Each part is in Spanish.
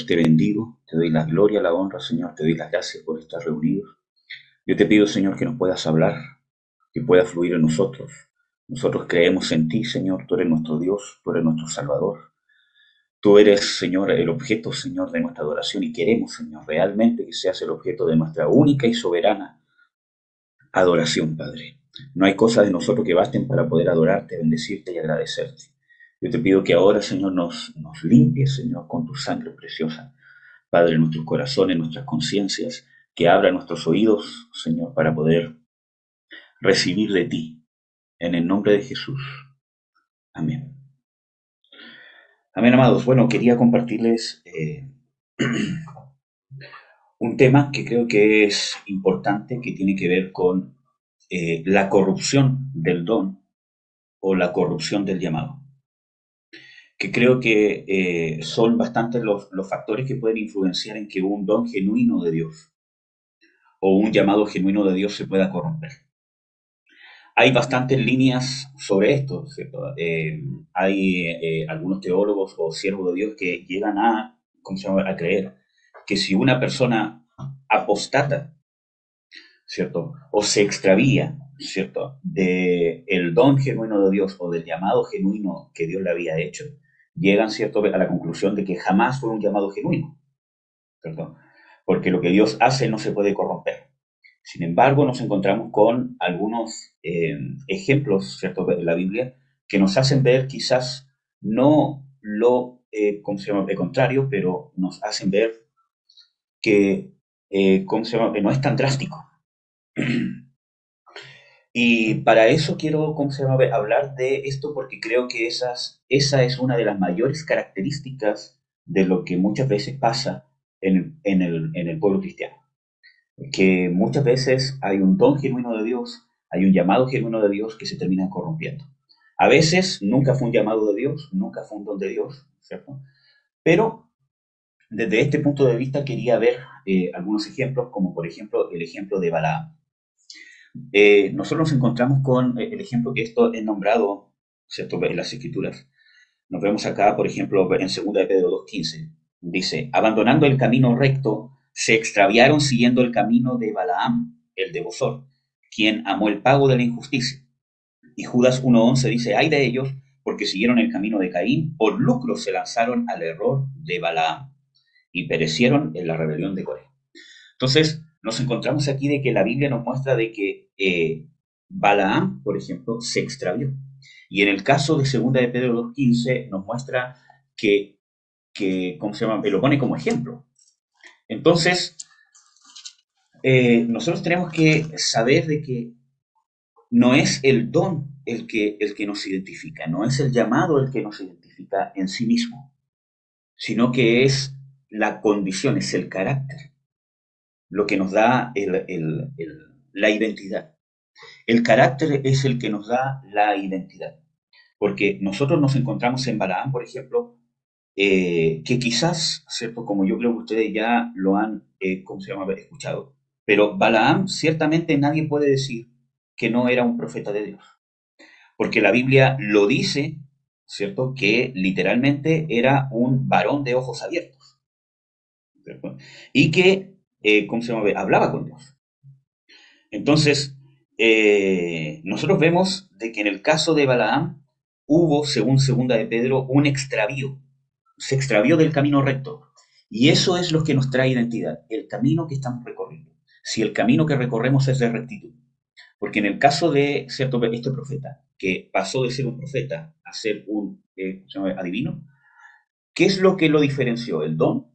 Dios, te bendigo, te doy la gloria, la honra, Señor, te doy las gracias por estar reunidos. Yo te pido, Señor, que nos puedas hablar, que pueda fluir en nosotros. Nosotros creemos en ti, Señor, tú eres nuestro Dios, tú eres nuestro Salvador. Tú eres, Señor, el objeto, Señor, de nuestra adoración y queremos, Señor, realmente que seas el objeto de nuestra única y soberana adoración, Padre. No hay cosas de nosotros que basten para poder adorarte, bendecirte y agradecerte. Yo te pido que ahora, Señor, nos limpies, Señor, con tu sangre preciosa. Padre, nuestros corazones, nuestras conciencias, que abra nuestros oídos, Señor, para poder recibir de ti. En el nombre de Jesús. Amén. Amén, amados. Bueno, quería compartirles un tema que creo que es importante, que tiene que ver con la corrupción del don o la corrupción del llamado. Que creo que son bastantes los factores que pueden influenciar en que un don genuino de Dios o un llamado genuino de Dios se pueda corromper. Hay bastantes líneas sobre esto, ¿cierto? Hay algunos teólogos o siervos de Dios que llegan a, ¿cómo se llama?, a creer que si una persona apostata, ¿cierto?, o se extravía, ¿cierto?, de el don genuino de Dios o del llamado genuino que Dios le había hecho, llegan, ¿cierto?, a la conclusión de que jamás fue un llamado genuino, ¿cierto? Porque lo que Dios hace no se puede corromper. Sin embargo, nos encontramos con algunos ejemplos, ¿cierto?, de la Biblia que nos hacen ver quizás no ¿cómo se llama?, el contrario, pero nos hacen ver que, ¿cómo se llama?, que no es tan drástico. Y para eso quiero, ¿cómo se llama?, hablar de esto porque creo que esa es una de las mayores características de lo que muchas veces pasa en el pueblo cristiano. Que muchas veces hay un don genuino de Dios, hay un llamado genuino de Dios que se termina corrompiendo. A veces nunca fue un llamado de Dios, nunca fue un don de Dios, ¿cierto? Pero desde este punto de vista quería ver algunos ejemplos, como por ejemplo el ejemplo de Balaam. Nosotros nos encontramos con el ejemplo que esto es nombrado, ¿cierto?, en las Escrituras. Nos vemos acá, por ejemplo, en 2 de Pedro 2:15. Dice, abandonando el camino recto, se extraviaron siguiendo el camino de Balaam, el de Bosor, quien amó el pago de la injusticia. Y Judas 1:11 dice, ay de ellos, porque siguieron el camino de Caín, por lucro se lanzaron al error de Balaam, y perecieron en la rebelión de Coré. Entonces, nos encontramos aquí de que la Biblia nos muestra de que Balaam, por ejemplo, se extravió. Y en el caso de 2 de Pedro 2:15 nos muestra que ¿cómo se llama?, lo pone como ejemplo. Entonces, nosotros tenemos que saber de que no es el don el que nos identifica, no es el llamado el que nos identifica en sí mismo, sino que es la condición, es el carácter, lo que nos da la identidad. El carácter es el que nos da la identidad. Porque nosotros nos encontramos en Balaam, por ejemplo, que quizás, ¿cierto?, como yo creo que ustedes ya lo han, ¿cómo se llama?, escuchado, pero Balaam ciertamente nadie puede decir que no era un profeta de Dios. Porque la Biblia lo dice, ¿cierto?, que literalmente era un varón de ojos abiertos, ¿cierto?, y que, ¿cómo se llama?, hablaba con Dios. Entonces, nosotros vemos de que en el caso de Balaam hubo, según 2 de Pedro, un extravío. Se extravió del camino recto. Y eso es lo que nos trae identidad, el camino que estamos recorriendo. Si el camino que recorremos es de rectitud. Porque en el caso de cierto este profeta, que pasó de ser un profeta a ser un adivino, ¿qué es lo que lo diferenció? ¿El don?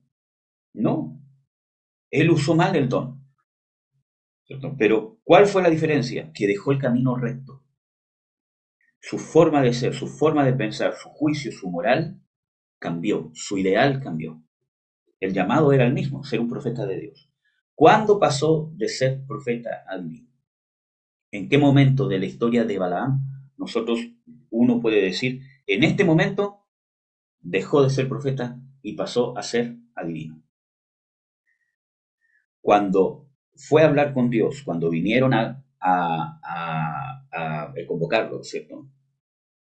No. Él usó mal el don, ¿cierto? Pero ¿cuál fue la diferencia? Que dejó el camino recto. Su forma de ser, su forma de pensar, su juicio, su moral cambió, su ideal cambió. El llamado era el mismo, ser un profeta de Dios. ¿Cuándo pasó de ser profeta a divino? ¿En qué momento de la historia de Balaam nosotros, uno puede decir, en este momento dejó de ser profeta y pasó a ser adivino? Cuando fue a hablar con Dios, cuando vinieron a convocarlo, ¿cierto?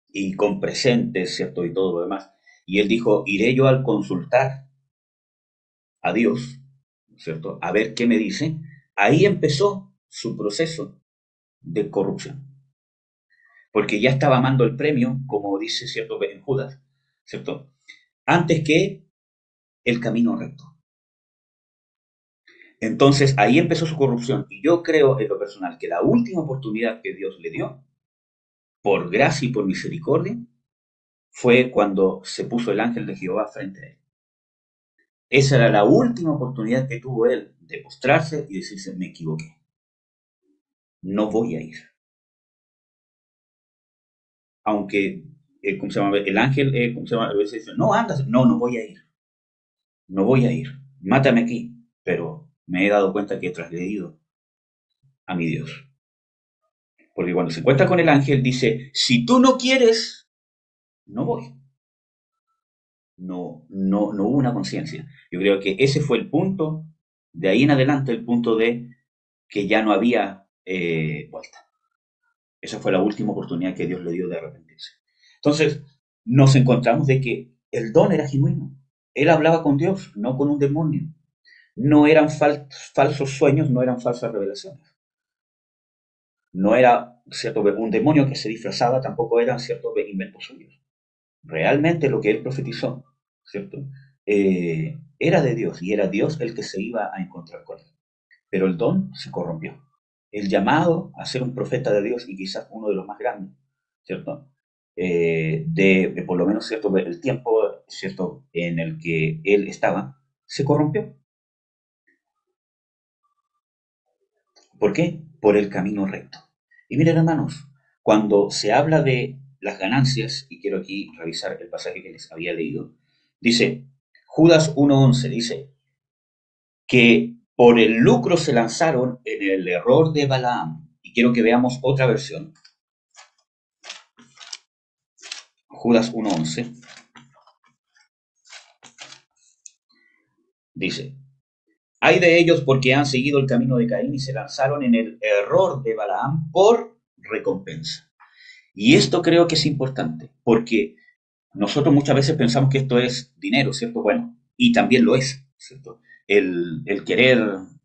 Y con presentes, ¿cierto? Y todo lo demás. Y él dijo, iré yo al consultar, a Dios, ¿no es cierto? A ver qué me dice. Ahí empezó su proceso de corrupción. Porque ya estaba amando el premio, como dice, ¿cierto?, en Judas, ¿cierto? Antes que el camino recto. Entonces ahí empezó su corrupción. Y yo creo en lo personal que la última oportunidad que Dios le dio, por gracia y por misericordia, fue cuando se puso el ángel de Jehová frente a él. Esa era la última oportunidad que tuvo él de postrarse y decirse, me equivoqué, no voy a ir. Aunque, ¿cómo se llama? El ángel, ¿cómo se llama? A veces dice, no, andas, no, no voy a ir, no voy a ir, mátame aquí, pero me he dado cuenta que he transgredido a mi Dios. Porque cuando se encuentra con el ángel dice, si tú no quieres, no voy. No hubo una conciencia. Yo creo que ese fue el punto, de ahí en adelante, el punto de que ya no había vuelta. Esa fue la última oportunidad que Dios le dio de arrepentirse. Entonces, nos encontramos de que el don era genuino. Él hablaba con Dios, no con un demonio. No eran falsos sueños, no eran falsas revelaciones. No era, cierto, un demonio que se disfrazaba, tampoco eran ciertos inventos suyos. Realmente lo que él profetizó, ¿cierto? Era de Dios y era Dios el que se iba a encontrar con él. Pero el don se corrompió. El llamado a ser un profeta de Dios y quizás uno de los más grandes, ¿cierto? De por lo menos, ¿cierto? El tiempo, ¿cierto? En el que él estaba, se corrompió. ¿Por qué? Por el camino recto. Y miren, hermanos, cuando se habla de las ganancias, y quiero aquí revisar el pasaje que les había leído, dice, Judas 1:11 dice que por el lucro se lanzaron en el error de Balaam. Y quiero que veamos otra versión. Judas 1:11 dice, hay de ellos porque han seguido el camino de Caín y se lanzaron en el error de Balaam por recompensa. Y esto creo que es importante, porque nosotros muchas veces pensamos que esto es dinero, ¿cierto? Bueno, y también lo es, ¿cierto? El querer,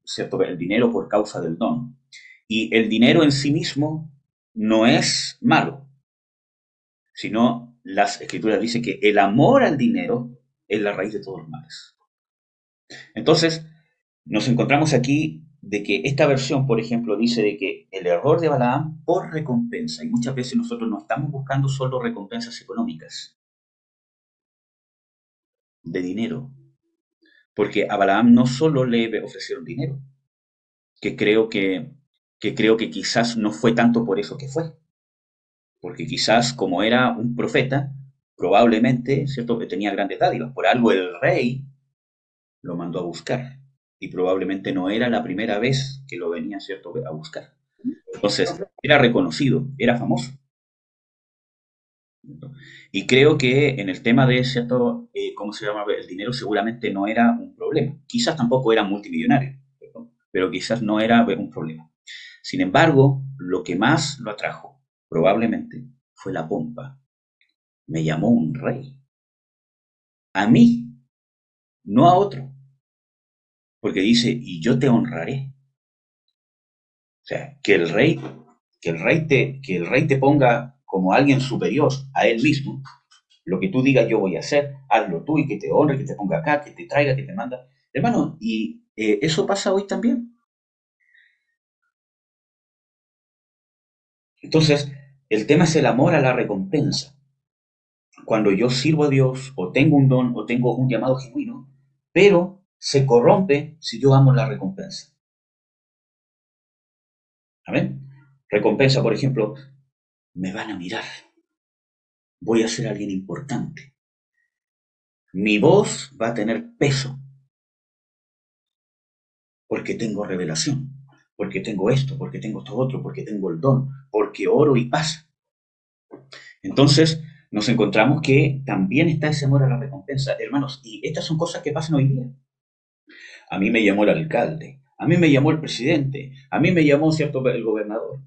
¿cierto? El dinero por causa del don. Y el dinero en sí mismo no es malo, sino las escrituras dicen que el amor al dinero es la raíz de todos los males. Entonces, nos encontramos aquí de que esta versión, por ejemplo, dice de que el error de Balaam por recompensa, y muchas veces nosotros no estamos buscando solo recompensas económicas, de dinero, porque a Balaam no solo le ofrecieron dinero, que creo que creo que quizás no fue tanto por eso que fue, porque quizás como era un profeta, probablemente, ¿cierto?, que tenía grandes dádivas, por algo el rey lo mandó a buscar, y probablemente no era la primera vez que lo venía, ¿cierto?, a buscar. Entonces, era reconocido, era famoso. Y creo que en el tema de cierto, ¿cómo se llama? El dinero seguramente no era un problema. Quizás tampoco era multimillonario, ¿cierto? Pero quizás no era un problema. Sin embargo, lo que más lo atrajo, probablemente, fue la pompa. Me llamó un rey. A mí, no a otro. Porque dice, y yo te honraré. O sea, que el rey te ponga como alguien superior a él mismo, lo que tú digas yo voy a hacer, hazlo tú y que te honre, que te ponga acá, que te traiga, que te manda. Hermano, y eso pasa hoy también. Entonces, el tema es el amor a la recompensa. Cuando yo sirvo a Dios, o tengo un don, o tengo un llamado genuino, pero se corrompe si yo amo la recompensa. ¿Amén? Recompensa, por ejemplo, me van a mirar. Voy a ser alguien importante. Mi voz va a tener peso porque tengo revelación, porque tengo esto, porque tengo esto otro, porque tengo el don, porque oro y pasa. Entonces, nos encontramos que también está ese amor a la recompensa, hermanos, y estas son cosas que pasan hoy día. A mí me llamó el alcalde, a mí me llamó el presidente, a mí me llamó, cierto, el gobernador.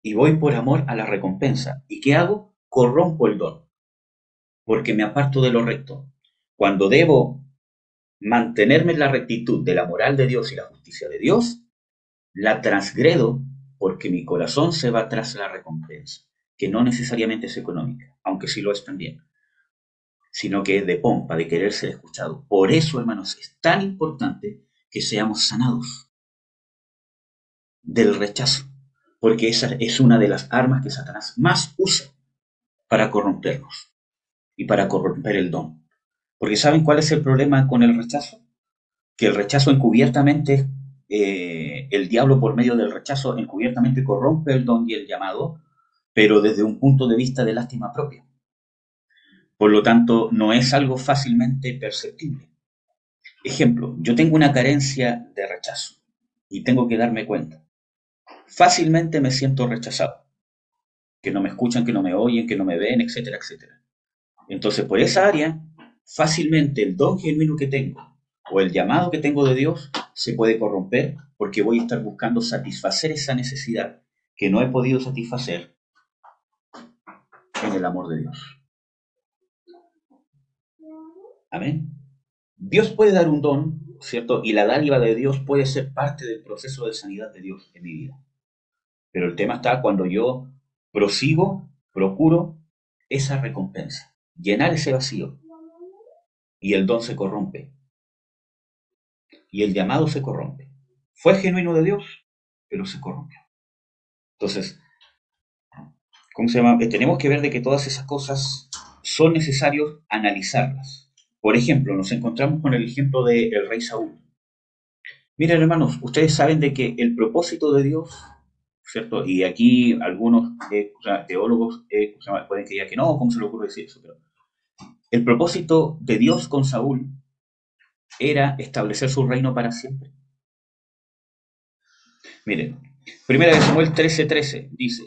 Y voy por amor a la recompensa. ¿Y qué hago? Corrompo el don, porque me aparto de lo recto. Cuando debo mantenerme en la rectitud de la moral de Dios y la justicia de Dios, la transgredo porque mi corazón se va tras la recompensa, que no necesariamente es económica, aunque sí lo es también, sino que es de pompa, de querer ser escuchado. Por eso, hermanos, es tan importante que seamos sanados del rechazo, porque esa es una de las armas que Satanás más usa para corrompernos y para corromper el don. Porque ¿saben cuál es el problema con el rechazo? Que el rechazo encubiertamente, el diablo por medio del rechazo encubiertamente corrompe el don y el llamado, pero desde un punto de vista de lástima propia. Por lo tanto, no es algo fácilmente perceptible. Ejemplo, yo tengo una carencia de rechazo y tengo que darme cuenta. Fácilmente me siento rechazado, que no me escuchan, que no me oyen, que no me ven, etcétera, etcétera. Entonces, por esa área, fácilmente el don genuino que tengo o el llamado que tengo de Dios se puede corromper porque voy a estar buscando satisfacer esa necesidad que no he podido satisfacer en el amor de Dios. Amén. Dios puede dar un don, ¿cierto? Y la dádiva de Dios puede ser parte del proceso de sanidad de Dios en mi vida. Pero el tema está cuando yo prosigo, procuro esa recompensa, llenar ese vacío. Y el don se corrompe. Y el llamado se corrompe. Fue genuino de Dios, pero se corrompió. Entonces, ¿cómo se llama? Tenemos que ver de que todas esas cosas son necesarios analizarlas. Por ejemplo, nos encontramos con el ejemplo del rey Saúl. Miren, hermanos, ustedes saben de que el propósito de Dios, ¿cierto? Y aquí algunos teólogos pueden que digan que no, ¿cómo se le ocurre decir eso? Pero el propósito de Dios con Saúl era establecer su reino para siempre. Miren, 1 Samuel 13:13 dice,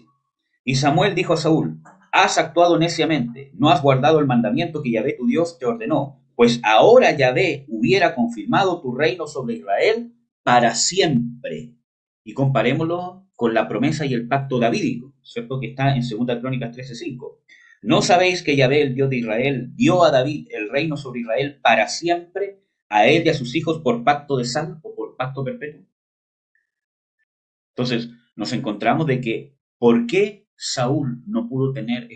y Samuel dijo a Saúl, has actuado neciamente, no has guardado el mandamiento que Yahvé tu Dios te ordenó, pues ahora Yahvé hubiera confirmado tu reino sobre Israel para siempre. Y comparémoslo con la promesa y el pacto davídico, ¿cierto? Que está en 2 Crónicas 13:5. ¿No sabéis que Yahvé, el Dios de Israel, dio a David el reino sobre Israel para siempre, a él y a sus hijos por pacto de sal o por pacto perpetuo? Entonces, nos encontramos de que, ¿por qué Saúl no pudo tener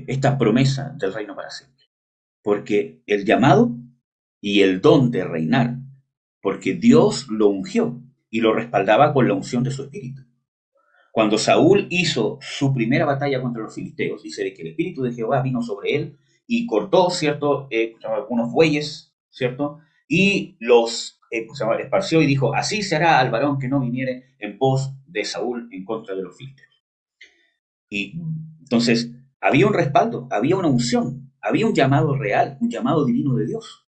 esta promesa del reino para siempre? Porque el llamado y el don de reinar, porque Dios lo ungió y lo respaldaba con la unción de su espíritu. Cuando Saúl hizo su primera batalla contra los filisteos, dice que el espíritu de Jehová vino sobre él y cortó, ¿cierto?, algunos bueyes, ¿cierto?, y los esparció y dijo, así se hará al varón que no viniere en pos de Saúl en contra de los filisteos. Y entonces había un respaldo, había una unción, había un llamado real, un llamado divino de Dios.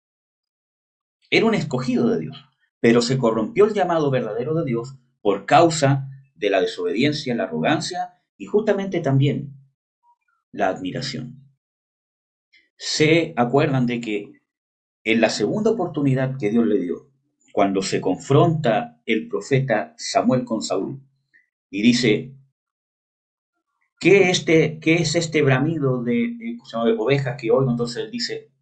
Era un escogido de Dios, pero se corrompió el llamado verdadero de Dios por causa de la desobediencia, la arrogancia y justamente también la admiración. Se acuerdan de que en la segunda oportunidad que Dios le dio, cuando se confronta el profeta Samuel con Saúl y dice, ¿qué es este bramido de ovejas que oigo? Entonces él dice,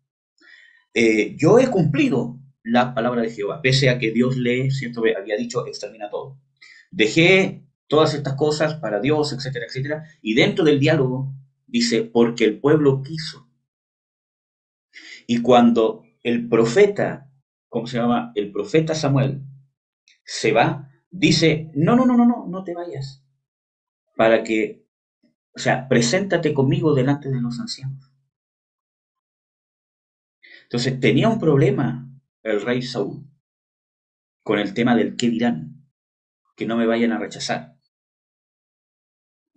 yo he cumplido la palabra de Jehová, pese a que Dios le, ¿cierto?, había dicho, extermina todo. Dejé todas estas cosas para Dios, etcétera, etcétera, y dentro del diálogo dice, porque el pueblo quiso. Y cuando el profeta, ¿cómo se llama? El profeta Samuel se va, dice, no te vayas, para que, o sea, preséntate conmigo delante de los ancianos. Entonces tenía un problema el rey Saúl con el tema del qué dirán, que no me vayan a rechazar.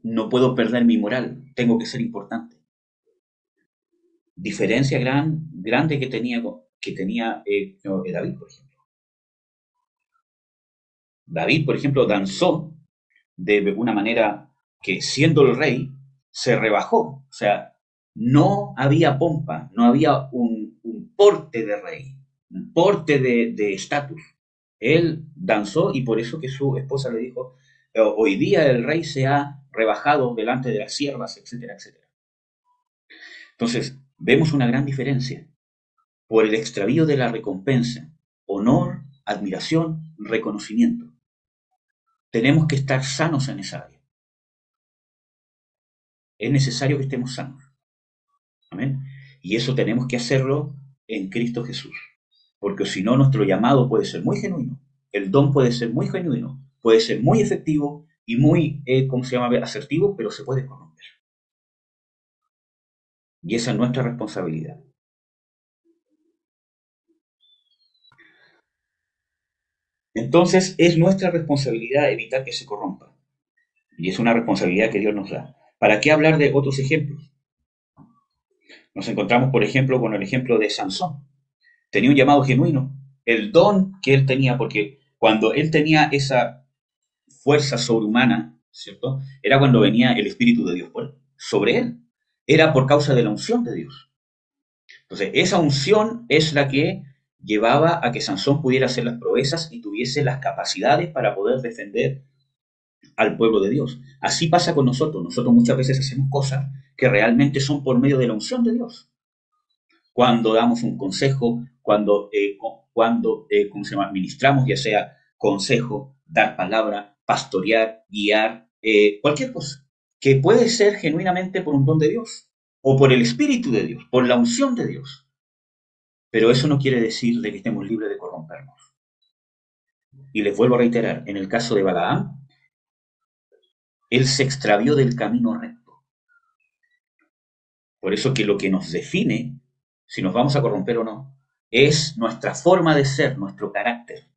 No puedo perder mi moral, tengo que ser importante. Diferencia grande que tenía David, por ejemplo. David, por ejemplo, danzó de una manera que, siendo el rey, se rebajó. O sea, no había pompa, no había un porte de rey, un porte de estatus. Él danzó y por eso que su esposa le dijo, hoy día el rey se ha rebajado delante de las siervas, etcétera, etcétera. Entonces, vemos una gran diferencia por el extravío de la recompensa, honor, admiración, reconocimiento. Tenemos que estar sanos en esa área. Es necesario que estemos sanos. Amén. Y eso tenemos que hacerlo en Cristo Jesús. Porque si no, nuestro llamado puede ser muy genuino. El don puede ser muy genuino, puede ser muy efectivo y muy, ¿cómo se llama?, asertivo, pero se puede corromper. Y esa es nuestra responsabilidad. Entonces, es nuestra responsabilidad evitar que se corrompa. Y es una responsabilidad que Dios nos da. ¿Para qué hablar de otros ejemplos? Nos encontramos, por ejemplo, con el ejemplo de Sansón. Tenía un llamado genuino, el don que él tenía, porque cuando él tenía esa fuerza sobrehumana, ¿cierto? Era cuando venía el Espíritu de Dios sobre él. Era por causa de la unción de Dios. Entonces, esa unción es la que llevaba a que Sansón pudiera hacer las proezas y tuviese las capacidades para poder defender al pueblo de Dios. Así pasa con nosotros. Nosotros muchas veces hacemos cosas que realmente son por medio de la unción de Dios. Cuando damos un consejo, ¿cómo se llama?, ministramos, ya sea consejo, dar palabra, pastorear, guiar, cualquier cosa, que puede ser genuinamente por un don de Dios, o por el Espíritu de Dios, por la unción de Dios. Pero eso no quiere decir de que estemos libres de corrompernos. Y les vuelvo a reiterar, en el caso de Balaam, él se extravió del camino recto. Por eso que lo que nos define, si nos vamos a corromper o no, es nuestra forma de ser, nuestro carácter.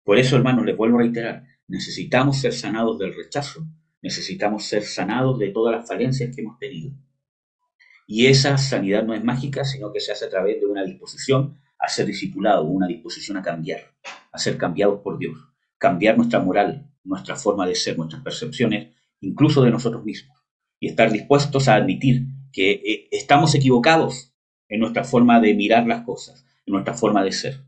Por eso, hermanos, les vuelvo a reiterar, necesitamos ser sanados del rechazo, necesitamos ser sanados de todas las falencias que hemos tenido. Y esa sanidad no es mágica, sino que se hace a través de una disposición a ser discipulado, una disposición a cambiar, a ser cambiados por Dios, cambiar nuestra moral, nuestra forma de ser, nuestras percepciones, incluso de nosotros mismos, y estar dispuestos a admitir que estamos equivocados en nuestra forma de mirar las cosas, en nuestra forma de ser.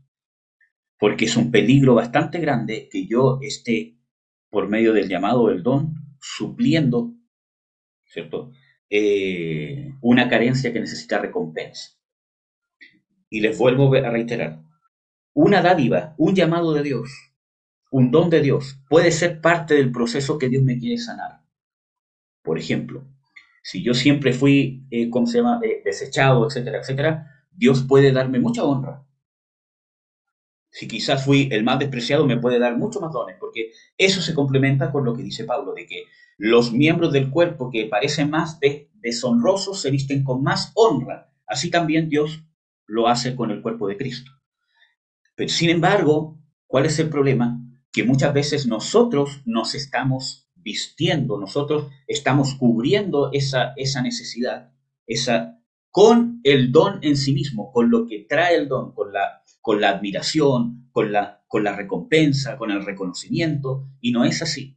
Porque es un peligro bastante grande que yo esté, por medio del llamado del don, supliendo, ¿cierto?, una carencia que necesita recompensa. Y les vuelvo a reiterar, una dádiva, un llamado de Dios, un don de Dios, puede ser parte del proceso que Dios me quiere sanar. Por ejemplo, si yo siempre fui, ¿cómo se llama?, desechado, etcétera, etcétera, Dios puede darme mucha honra. Si quizás fui el más despreciado, me puede dar mucho más dones, porque eso se complementa con lo que dice Pablo, de que los miembros del cuerpo que parecen más deshonrosos se visten con más honra. Así también Dios lo hace con el cuerpo de Cristo. Pero, sin embargo, ¿cuál es el problema? Que muchas veces nosotros nos estamos vistiendo, nosotros estamos cubriendo esa necesidad, con el don en sí mismo, con lo que trae el don, con la admiración, con la recompensa, con el reconocimiento, y no es así.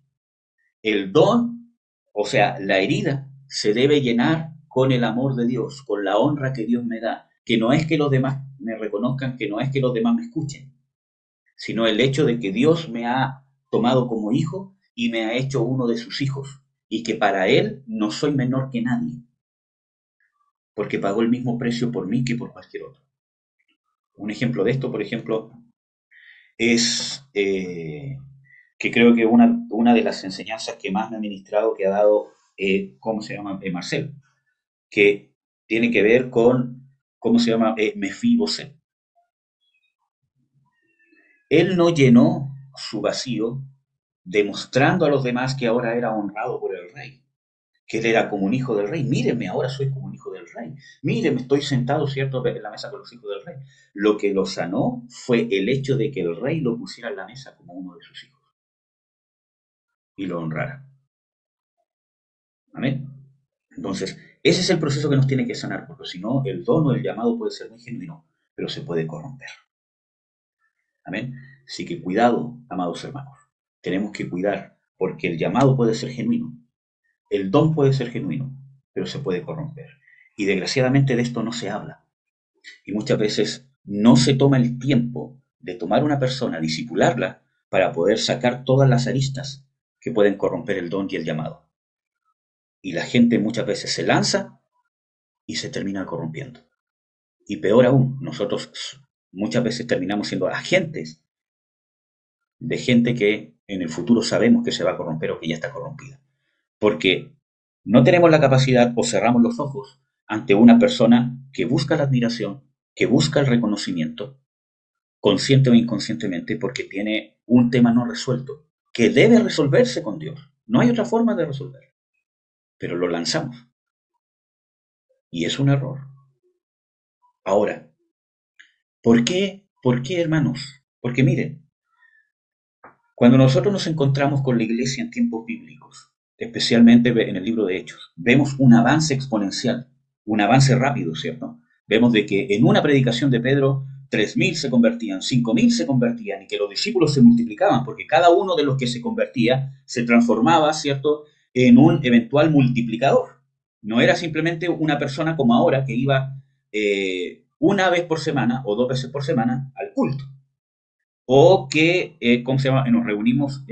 El don, o sea, la herida, se debe llenar con el amor de Dios, con la honra que Dios me da, que no es que los demás me reconozcan, que no es que los demás me escuchen, sino el hecho de que Dios me ha tomado como hijo y me ha hecho uno de sus hijos, y que para Él no soy menor que nadie, porque pagó el mismo precio por mí que por cualquier otro. Un ejemplo de esto, por ejemplo, es que creo que una de las enseñanzas que más me ha ministrado, que ha dado, ¿cómo se llama?, Marcel, que tiene que ver con, ¿cómo se llama?, Mefiboset. Él no llenó su vacío demostrando a los demás que ahora era honrado por el rey, que él era como un hijo del rey. Mírenme, ahora soy como un hijo del rey. Mírenme, estoy sentado, ¿cierto?, en la mesa con los hijos del rey. Lo que lo sanó fue el hecho de que el rey lo pusiera en la mesa como uno de sus hijos y lo honrara. Amén. Entonces, ese es el proceso que nos tiene que sanar, porque si no, el don o el llamado puede ser muy genuino, pero se puede corromper. Amén. Así que cuidado, amados hermanos. Tenemos que cuidar, porque el llamado puede ser genuino, el don puede ser genuino, pero se puede corromper. Y desgraciadamente de esto no se habla. Y muchas veces no se toma el tiempo de tomar una persona, discipularla, para poder sacar todas las aristas que pueden corromper el don y el llamado. Y la gente muchas veces se lanza y se termina corrompiendo. Y peor aún, nosotros muchas veces terminamos siendo agentes de gente que en el futuro sabemos que se va a corromper o que ya está corrompida. Porque no tenemos la capacidad o cerramos los ojos ante una persona que busca la admiración, que busca el reconocimiento, consciente o inconscientemente, porque tiene un tema no resuelto, que debe resolverse con Dios. No hay otra forma de resolverlo, pero lo lanzamos. Y es un error. Ahora, ¿por qué? ¿Por qué, hermanos? Porque miren, cuando nosotros nos encontramos con la iglesia en tiempos bíblicos, especialmente en el libro de Hechos, vemos un avance exponencial, un avance rápido, ¿cierto? Vemos de que en una predicación de Pedro, 3.000 se convertían, 5.000 se convertían y que los discípulos se multiplicaban, porque cada uno de los que se convertía se transformaba, ¿cierto?, en un eventual multiplicador. No era simplemente una persona como ahora que iba una vez por semana o 2 veces por semana al culto o que, ¿cómo se llama? Nos reunimos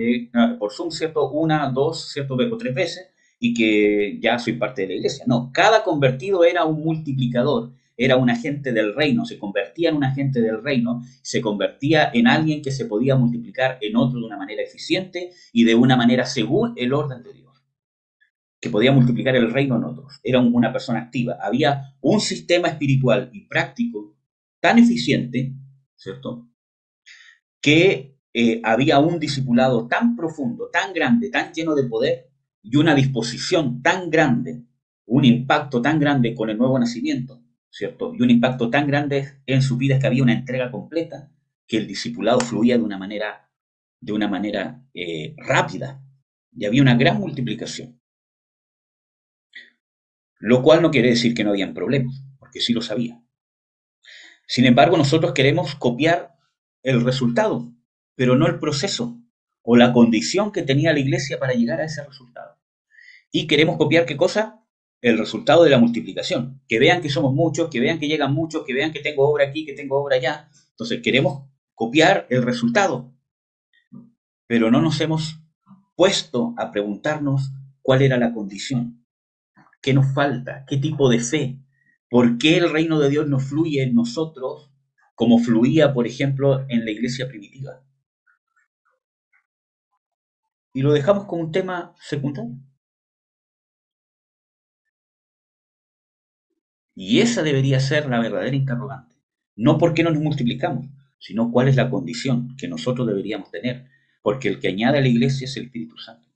por Zoom, ¿cierto? Una, dos, ¿cierto? O 3 veces y que ya soy parte de la iglesia. No, cada convertido era un multiplicador, era un agente del reino, se convertía en un agente del reino, se convertía en alguien que se podía multiplicar en otro de una manera eficiente y de una manera según el orden de Dios, que podía multiplicar el reino en otros. Era una persona activa. Había un sistema espiritual y práctico tan eficiente, ¿cierto?, que había un discipulado tan profundo, tan grande, tan lleno de poder y una disposición tan grande, un impacto tan grande con el nuevo nacimiento, ¿cierto? Y un impacto tan grande en su vida que había una entrega completa, que el discipulado fluía de una manera rápida y había una gran multiplicación. Lo cual no quiere decir que no habían problemas, porque sí los había. Sin embargo, nosotros queremos copiar el resultado, pero no el proceso o la condición que tenía la iglesia para llegar a ese resultado. Y queremos copiar qué cosa? El resultado de la multiplicación. Que vean que somos muchos, que vean que llegan muchos, que vean que tengo obra aquí, que tengo obra allá. Entonces queremos copiar el resultado, pero no nos hemos puesto a preguntarnos cuál era la condición, qué nos falta, qué tipo de fe, por qué el reino de Dios no fluye en nosotros como fluía, por ejemplo, en la iglesia primitiva. Y lo dejamos como un tema secundario. Y esa debería ser la verdadera interrogante. No por qué no nos multiplicamos, sino cuál es la condición que nosotros deberíamos tener. Porque el que añade a la iglesia es el Espíritu Santo.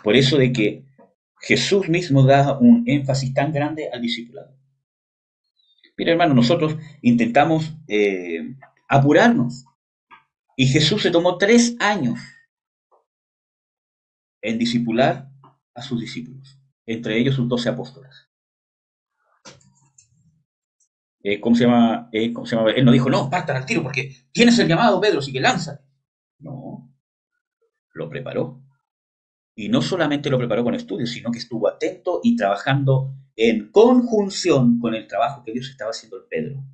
Por eso de que Jesús mismo da un énfasis tan grande al discipulado. Mira, hermano, nosotros intentamos apurarnos. Y Jesús se tomó 3 años en discipular a sus discípulos, entre ellos sus 12 apóstoles. ¿Cómo se llama? ¿Cómo se llama? Él no dijo, no, partan al tiro porque tienes el llamado, Pedro, así que lánzate. No, lo preparó. Y no solamente lo preparó con estudios, sino que estuvo atento y trabajando en conjunción con el trabajo que Dios estaba haciendo en Pedro.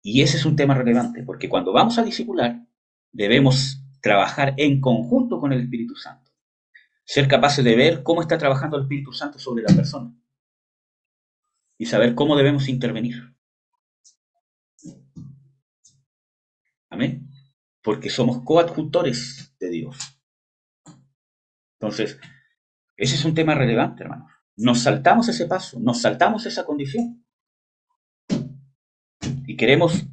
Y ese es un tema relevante, porque cuando vamos a discipular, debemos trabajar en conjunto con el Espíritu Santo. Ser capaces de ver cómo está trabajando el Espíritu Santo sobre la persona y saber cómo debemos intervenir. Amén. Porque somos coadjutores de Dios. Entonces, ese es un tema relevante, hermanos. Nos saltamos ese paso, nos saltamos esa condición y queremos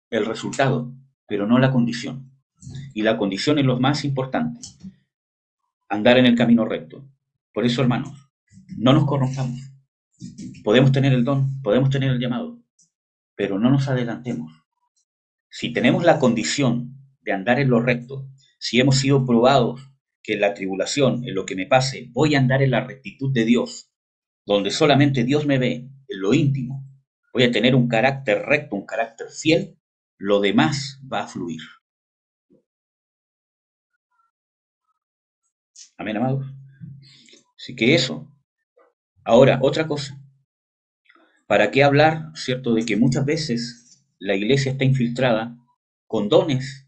el resultado, pero no la condición. Y la condición es lo más importante, andar en el camino recto. Por eso, hermanos, no nos corrompamos. Podemos tener el don, podemos tener el llamado, pero no nos adelantemos. Si tenemos la condición de andar en lo recto, si hemos sido probados que en la tribulación, en lo que me pase, voy a andar en la rectitud de Dios, donde solamente Dios me ve, en lo íntimo, voy a tener un carácter recto, un carácter fiel, lo demás va a fluir. Amén, amados. Así que eso. Ahora, otra cosa. ¿Para qué hablar, cierto, de que muchas veces la iglesia está infiltrada con dones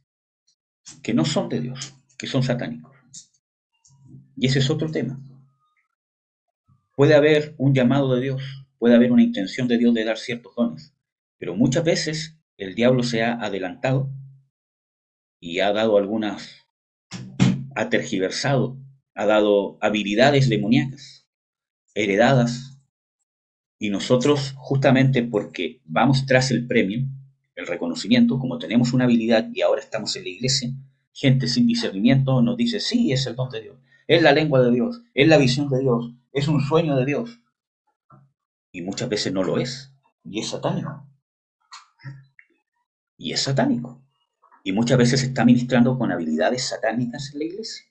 que no son de Dios, que son satánicos? Y ese es otro tema. puede haber un llamado de Dios, puede haber una intención de Dios de dar ciertos dones, pero muchas veces el diablo se ha adelantado y ha dado algunas, ha tergiversado, ha dado habilidades demoníacas, heredadas, y nosotros, justamente porque vamos tras el premio, el reconocimiento, como tenemos una habilidad y ahora estamos en la iglesia, gente sin discernimiento nos dice, sí, es el don de Dios, es la lengua de Dios, es la visión de Dios, es un sueño de Dios. Y muchas veces no lo es, y es satánico. Y es satánico. Y muchas veces se está ministrando con habilidades satánicas en la iglesia.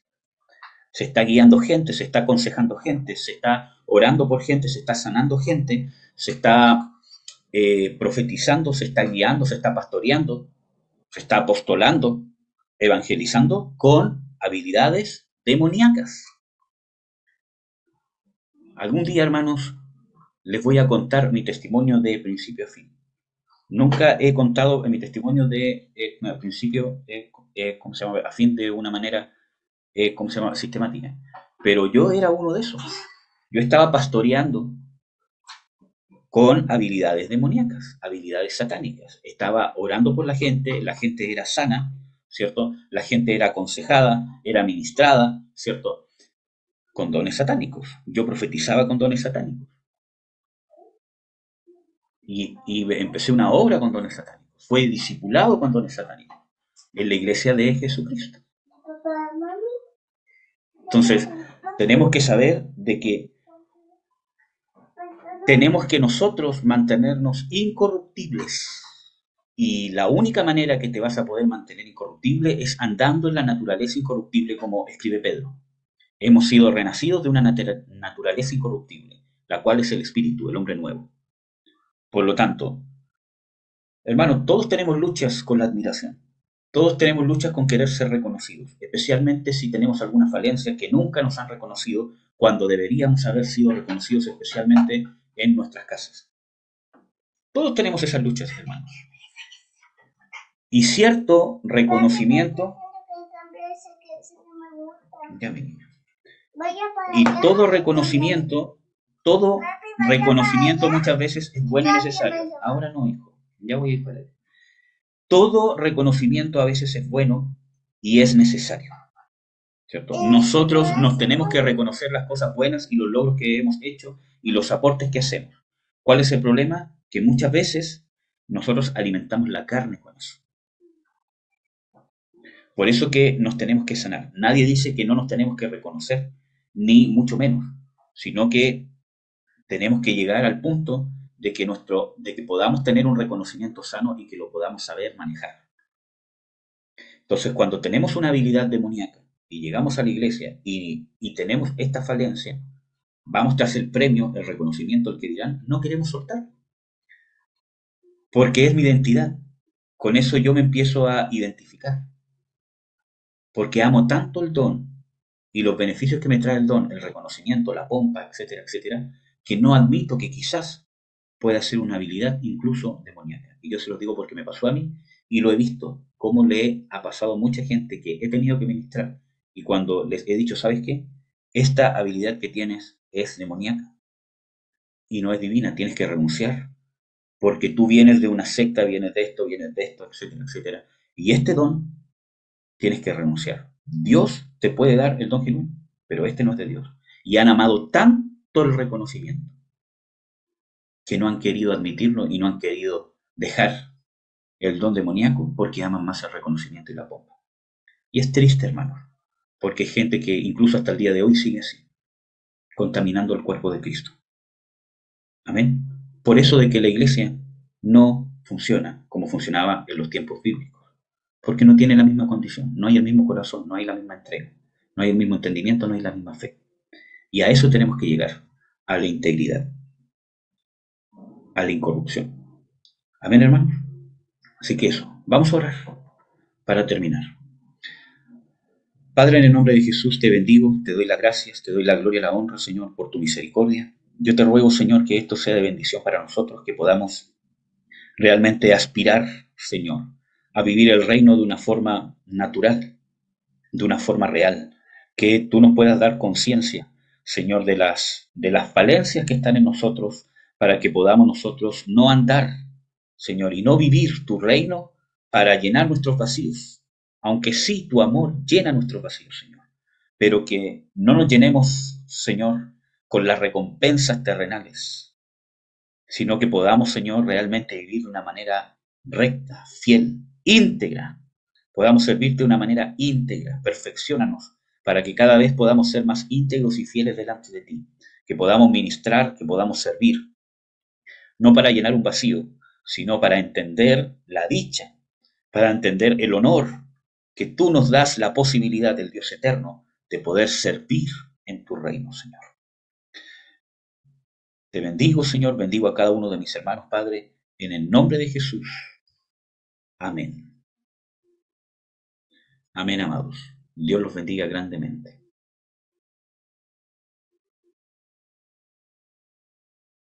Se está guiando gente, se está aconsejando gente, se está orando por gente, se está sanando gente, se está profetizando, se está guiando, se está pastoreando, se está apostolando, evangelizando con habilidades demoníacas. Algún día, hermanos, les voy a contar mi testimonio de principio a fin. Nunca he contado en mi testimonio de principio, ¿cómo se llama? A fin de una manera, ¿cómo se llama? Sistemática. Pero yo era uno de esos. Yo estaba pastoreando con habilidades demoníacas, habilidades satánicas. Estaba orando por la gente era sana, ¿cierto? La gente era aconsejada, era ministrada, ¿cierto? Con dones satánicos. Yo profetizaba con dones satánicos. Y empecé una obra con dones satánicos. Fue discipulado con dones satánicos en la iglesia de Jesucristo. Entonces, tenemos que saber de que tenemos que nosotros mantenernos incorruptibles. Y la única manera que te vas a poder mantener incorruptible es andando en la naturaleza incorruptible, como escribe Pedro. Hemos sido renacidos de una naturaleza incorruptible, la cual es el espíritu, el hombre nuevo. Por lo tanto, hermanos, todos tenemos luchas con la admiración. Todos tenemos luchas con querer ser reconocidos, especialmente si tenemos alguna falencia que nunca nos han reconocido cuando deberíamos haber sido reconocidos, especialmente en nuestras casas. Todos tenemos esas luchas, hermanos. Y cierto reconocimiento, ya mi niño. Y todo reconocimiento muchas veces es bueno y necesario. Ahora no, hijo, ya voy a ir para allá. Todo reconocimiento a veces es bueno y es necesario, ¿cierto? Nosotros nos tenemos que reconocer las cosas buenas y los logros que hemos hecho y los aportes que hacemos. ¿Cuál es el problema? Que muchas veces nosotros alimentamos la carne con eso. Por eso que nos tenemos que sanar. Nadie dice que no nos tenemos que reconocer, ni mucho menos, sino que tenemos que llegar al punto de que podamos tener un reconocimiento sano y que lo podamos saber manejar. Entonces, cuando tenemos una habilidad demoníaca y llegamos a la iglesia y tenemos esta falencia, vamos tras el premio, el reconocimiento, el que dirán, no queremos soltar. Porque es mi identidad. Con eso yo me empiezo a identificar. Porque amo tanto el don y los beneficios que me trae el don, el reconocimiento, la pompa, etcétera, etcétera, que no admito que quizás pueda ser una habilidad incluso demoníaca. Y yo se los digo porque me pasó a mí y lo he visto, cómo le ha pasado a mucha gente que he tenido que ministrar. Y cuando les he dicho, ¿sabes qué? Esta habilidad que tienes es demoníaca y no es divina, tienes que renunciar. Porque tú vienes de una secta, vienes de esto, etcétera, etcétera. Y este don tienes que renunciar. Dios te puede dar el don genuino, pero este no es de Dios. Y han amado tanto el reconocimiento que no han querido admitirlo y no han querido dejar el don demoníaco porque aman más el reconocimiento y la pompa. Y es triste, hermano, porque hay gente que incluso hasta el día de hoy sigue así, contaminando el cuerpo de Cristo. Amén. Por eso de que la iglesia no funciona como funcionaba en los tiempos bíblicos, porque no tiene la misma condición, no hay el mismo corazón, no hay la misma entrega, no hay el mismo entendimiento, no hay la misma fe. Y a eso tenemos que llegar, a la integridad, a la incorrupción. Amén, hermanos. Así que eso, vamos a orar para terminar. Padre, en el nombre de Jesús te bendigo, te doy las gracias, te doy la gloria y la honra, Señor, por tu misericordia. Yo te ruego, Señor, que esto sea de bendición para nosotros, que podamos realmente aspirar, Señor, a vivir el reino de una forma natural, de una forma real, que tú nos puedas dar conciencia, Señor, de las falencias que están en nosotros, para que podamos nosotros no andar, Señor, y no vivir tu reino para llenar nuestros vacíos, aunque sí tu amor llena nuestros vacíos, Señor, pero que no nos llenemos, Señor, con las recompensas terrenales, sino que podamos, Señor, realmente vivir de una manera recta, fiel, íntegra. Podamos servirte de una manera íntegra. Perfecciónanos para que cada vez podamos ser más íntegros y fieles delante de ti. Que podamos ministrar, que podamos servir, no para llenar un vacío, sino para entender la dicha, para entender el honor que tú nos das la posibilidad del Dios eterno de poder servir en tu reino, Señor. Te bendigo, Señor, bendigo a cada uno de mis hermanos, Padre, en el nombre de Jesús. Amén. Amén, amados. Dios los bendiga grandemente.